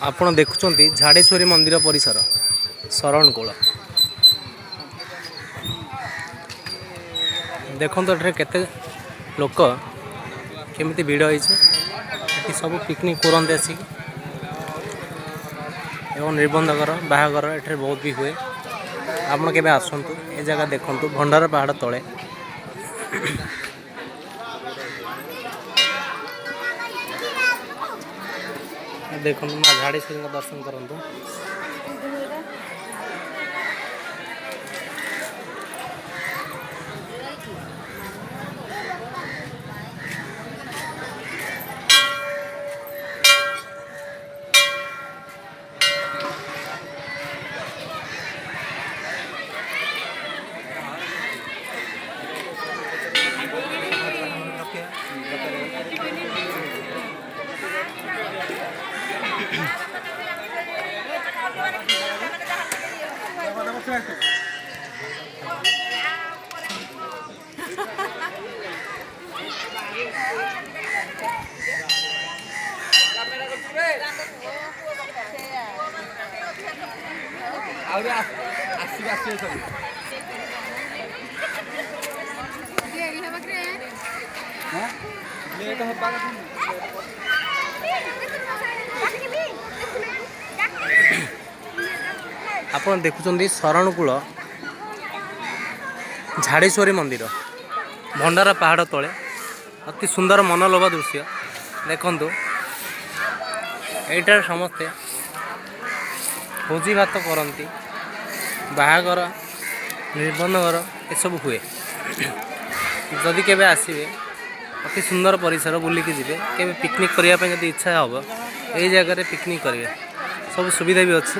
ଆପଣ ଦେଖୁଛନ୍ତି ଝାଡ଼େଶ୍ୱରୀ ମନ୍ଦିର ପରିସର ଶରଣକୂଳ। ଦେଖନ୍ତୁ ଏଠାରେ କେତେ ଲୋକ କେମିତି ଭିଡ଼ ହେଇଛି। ଏଠି ସବୁ ପିକନିକ୍ କରନ୍ତି ଆସିକି ଏବଂ ନିର୍ବନ୍ଧକର ବାହାଘର ଏଠାରେ ବହୁତ ବି ହୁଏ। ଆପଣ କେବେ ଆସନ୍ତୁ ଏ ଜାଗା ଦେଖନ୍ତୁ ଭଣ୍ଡାର ପାହାଡ଼ ତଳେ। ଦେଖନ୍ତୁ ମା ଝାଡ଼େଶ୍ୱରୀଙ୍କ ଦର୍ଶନ କରନ୍ତୁ। ଆପଣ ଦେଖୁଛନ୍ତି ଶରଣକୂଳ ଝାଡ଼େଶ୍ୱରୀ ମନ୍ଦିର ଭଣ୍ଡାର ପାହାଡ଼ ତଳେ ଅତି ସୁନ୍ଦର ମନଲୋଭା ଦୃଶ୍ୟ। ଦେଖନ୍ତୁ ଏଇଟାରେ ସମସ୍ତେ ଭୋଜି ଭାତ କରନ୍ତି, ବାହାଘର ନିର୍ବନ୍ଧଘର ଏସବୁ ହୁଏ। ଯଦି କେବେ ଆସିବେ ଅତି ସୁନ୍ଦର ପରିସର ବୁଲିକି ଯିବେ। କେବେ ପିକନିକ୍ କରିବା ପାଇଁ ଯଦି ଇଚ୍ଛା ହେବ ଏଇ ଜାଗାରେ ପିକନିକ୍ କରିବେ। ସବୁ ସୁବିଧା ବି ଅଛି।